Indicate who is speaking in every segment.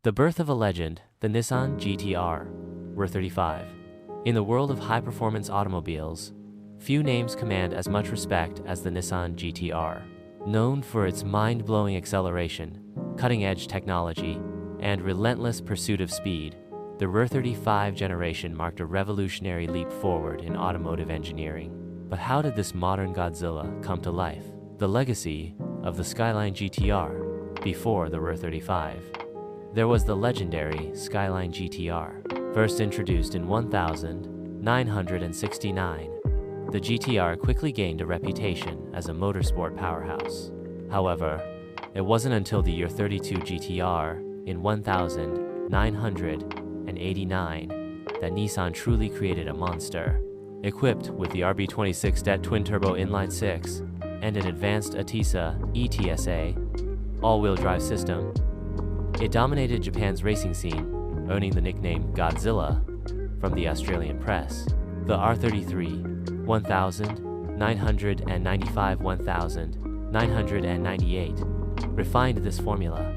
Speaker 1: The birth of a legend, the Nissan GT R, R35. In the world of high-performance automobiles, few names command as much respect as the Nissan GT R. Known for its mind-blowing acceleration, cutting-edge technology, and relentless pursuit of speed, the R35 generation marked a revolutionary leap forward in automotive engineering. But how did this modern Godzilla come to life? The legacy of the Skyline GTR before the R35. There was the legendary Skyline GTR, first introduced in 1969. The GTR quickly gained a reputation as a motorsport powerhouse. However, it wasn't until the year 32 GTR in 1989 that Nissan truly created a monster. Equipped with the RB26 twin-turbo inline-six and an advanced ETSA all-wheel drive system, it dominated Japan's racing scene, earning the nickname Godzilla from the Australian press. The R33, 1995, 1998 refined this formula,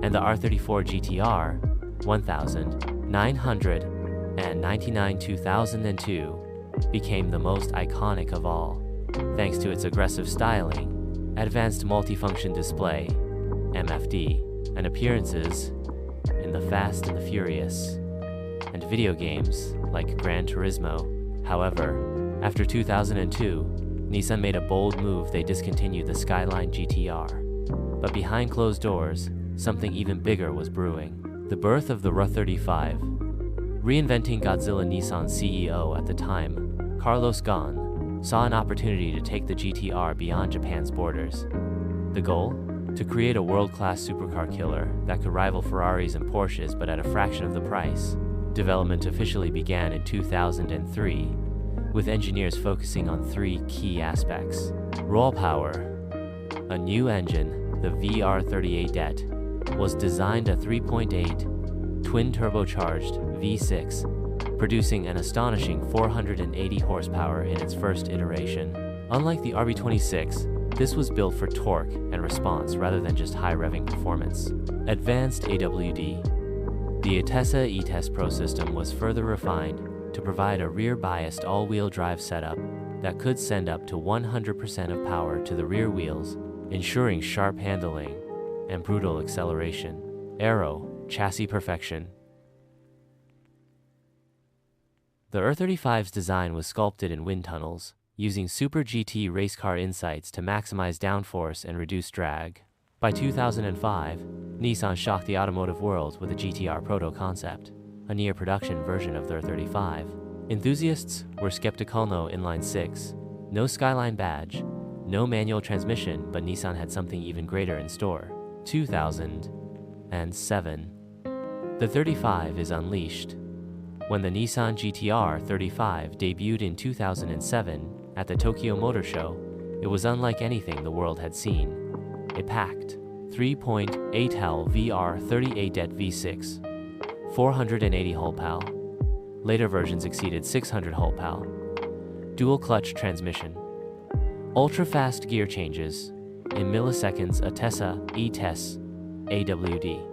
Speaker 1: and the R34 GTR, 1999, 2002 became the most iconic of all, thanks to its aggressive styling, advanced multifunction display, MFD, and appearances in the Fast and the Furious and video games like Gran Turismo. However, after 2002, Nissan made a bold move. They discontinued the Skyline GTR. But behind closed doors, something even bigger was brewing. The birth of the R35. Reinventing Godzilla, Nissan CEO at the time, Carlos Ghosn, saw an opportunity to take the GTR beyond Japan's borders. The goal? To create a world-class supercar killer that could rival Ferraris and Porsches but at a fraction of the price. Development officially began in 2003, with engineers focusing on three key aspects. Raw power. A new engine, the VR38 was designed a 3.8 twin-turbocharged V6, producing an astonishing 480 horsepower in its first iteration. Unlike the RB26, this was built for torque and response rather than just high-revving performance. Advanced AWD. The ETSA E-Test Pro system was further refined to provide a rear-biased all-wheel drive setup that could send up to 100% of power to the rear wheels, ensuring sharp handling and brutal acceleration. Aero, chassis perfection. The R35's design was sculpted in wind tunnels, using Super GT race car insights to maximize downforce and reduce drag. By 2005, Nissan shocked the automotive world with a GTR proto concept, a near-production version of the R35. Enthusiasts were skeptical. No inline-six, no Skyline badge, no manual transmission, but Nissan had something even greater in store. 2007. The 35 is unleashed. When the Nissan GTR 35 debuted in 2007 at the Tokyo Motor Show, it was unlike anything the world had seen. It packed 3.8L VR38 V6, 480 horsepower. Later versions exceeded 600 horsepower. Dual-clutch transmission. Ultra-fast gear changes in milliseconds. ETSA E-Test AWD.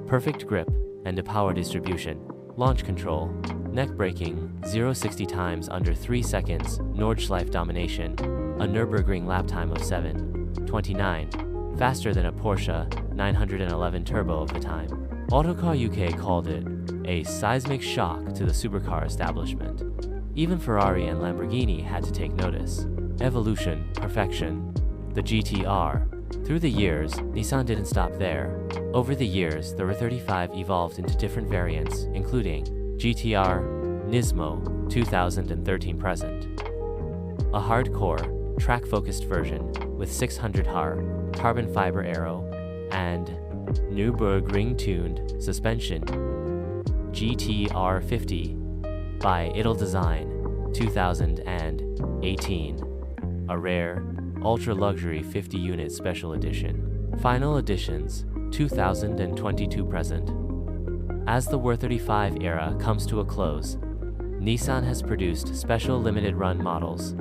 Speaker 1: Perfect grip and a power distribution. Launch control. Neck braking. 0-60 times under 3 seconds. Nordschleife domination. A Nürburgring lap time of 7:29. Faster than a Porsche 911 Turbo of the time. Autocar UK called it a seismic shock to the supercar establishment. Even Ferrari and Lamborghini had to take notice. Evolution, perfection. The GTR. Through the years, Nissan didn't stop there. Over the years, the R35 evolved into different variants, including GTR Nismo 2013 present, a hardcore, track-focused version with 600 carbon fiber aero and Nürburgring-tuned suspension, GTR 50 by Idle Design 2018, a rare, ultra-luxury 50-unit special edition. Final editions 2022 present. As the R35 era comes to a close, Nissan has produced special limited-run models,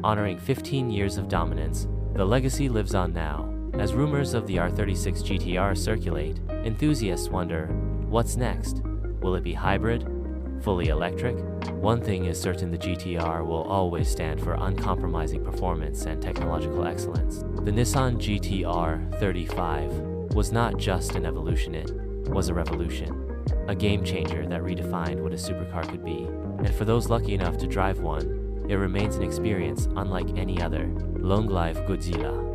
Speaker 1: honoring 15 years of dominance. The legacy lives on now, as rumors of the R36 GTR circulate, Enthusiasts wonder, what's next? Will it be hybrid? Fully electric? One thing is certain, the GT-R will always stand for uncompromising performance and technological excellence. The Nissan GT R 35 was not just an evolution, it was a revolution. A game changer that redefined what a supercar could be. And for those lucky enough to drive one, it remains an experience unlike any other. Long live Godzilla.